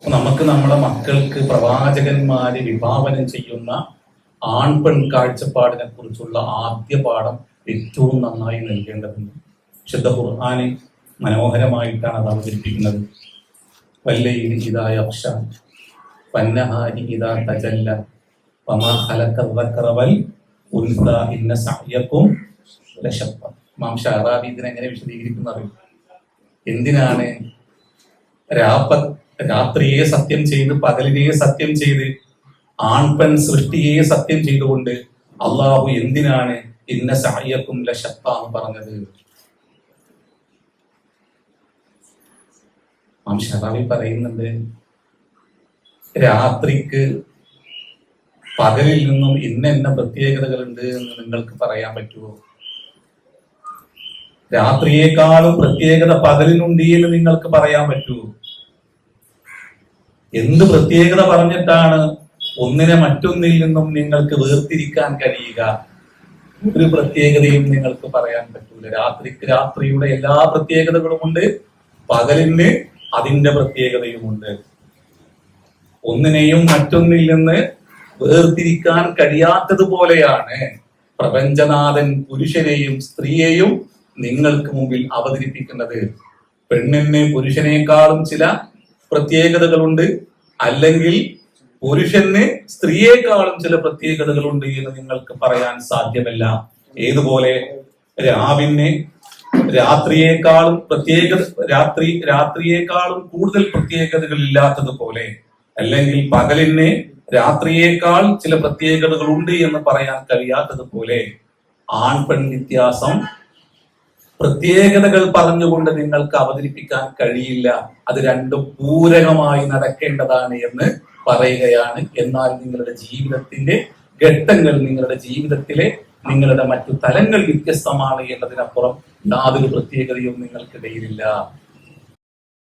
നമുക്ക് നമ്മളെ മക്കൾക്ക് പ്രവാചകന്മാര് വിഭാവനം ചെയ്യുന്ന ആൺ പെൺ കാഴ്ചപ്പാടിനെ കുറിച്ചുള്ള ആദ്യ പാഠം ഏറ്റവും നന്നായി നൽകേണ്ടതുണ്ട്. ശുദ്ധ ഖുർആന് മനോഹരമായിട്ടാണ് അത് അവതരിപ്പിക്കുന്നത്. വല്ലൈലി ഇദാ യഗ്ശ വന്നഹാരി ഇദാ തജല്ല വമാ ഖലഖ ദക്കറ വൽ ഉൻസ ഇന്ന സഅയകും ലശത്ത. ഇമാം ഷഅറാബി ഇതിനെങ്ങനെ വിശദീകരിക്കുന്നത്? എന്തിനാണ് രാത്രിയെ സത്യം ചെയ്ത് പകലിനെ സത്യം ചെയ്ത് ആൺപെൺ സൃഷ്ടിയെ സത്യം ചെയ്തുകൊണ്ട് അള്ളാഹു എന്തിനാണ് ഇന്ന സഅയകും ലശത്ത എന്ന് പറഞ്ഞത്? ഇമാം ഷഅറാബി പറയുന്നുണ്ട്, രാത്രിക്ക് പകലിൽ നിന്നും ഇന്ന പ്രത്യേകതകളുണ്ട് എന്ന് നിങ്ങൾക്ക് പറയാൻ പറ്റുമോ? രാത്രിയേക്കാളും പ്രത്യേകത പകലിനുണ്ട് എന്ന് നിങ്ങൾക്ക് പറയാൻ പറ്റുമോ? എന്ത് പ്രത്യേകത പറഞ്ഞിട്ടാണ് ഒന്നിനെ മറ്റൊന്നിൽ നിന്നും നിങ്ങൾക്ക് വേർതിരിക്കാൻ കഴിയുക? ഒരു പ്രത്യേകതയും നിങ്ങൾക്ക് പറയാൻ പറ്റൂല. രാത്രിക്ക് രാത്രിയുടെ എല്ലാ പ്രത്യേകതകളുമുണ്ട്, പകലിന് അതിന്റെ പ്രത്യേകതയുമുണ്ട്. ഒന്നിനെയും മറ്റൊന്നിൽ നിന്ന് വേർതിരിക്കാൻ കഴിയാത്തതുപോലെയാണ് പ്രപഞ്ചനാഥൻ പുരുഷനെയും സ്ത്രീയെയും നിങ്ങൾക്ക് മുമ്പിൽ അവതരിപ്പിക്കുന്നത്. പെണ്ണിന് പുരുഷനേക്കാളും ചില പ്രത്യേകതകളുണ്ട്, അല്ലെങ്കിൽ പുരുഷന് സ്ത്രീയെക്കാളും ചില പ്രത്യേകതകളുണ്ട് എന്ന് നിങ്ങൾക്ക് പറയാൻ സാധ്യമല്ല. ഏതുപോലെ രാവിന് രാത്രിയേക്കാളും രാത്രിയേക്കാളും കൂടുതൽ പ്രത്യേകതകൾ ഇല്ലാത്തതുപോലെ, അല്ലെങ്കിൽ പകലിന് രാത്രിയേക്കാൾ ചില പ്രത്യേകതകൾ ഉണ്ട് എന്ന് പറയാൻ കഴിയാത്തതുപോലെ ആൺപെൺ വ്യത്യാസം പ്രത്യേകതകൾ പറഞ്ഞുകൊണ്ട് നിങ്ങൾക്ക് അവതരിപ്പിക്കാൻ കഴിയില്ല. അത് രണ്ടും പൂരകമായി നടക്കേണ്ടതാണ് എന്ന് പറയുകയാണ്. എന്നാൽ നിങ്ങളുടെ ജീവിതത്തിന്റെ ഘട്ടങ്ങൾ, നിങ്ങളുടെ ജീവിതത്തിലെ നിങ്ങളുടെ മറ്റു തലങ്ങൾ വ്യത്യസ്തമാണ് എന്നതിനപ്പുറം യാതൊരു പ്രത്യേകതയും നിങ്ങൾക്കിടയിലില്ല.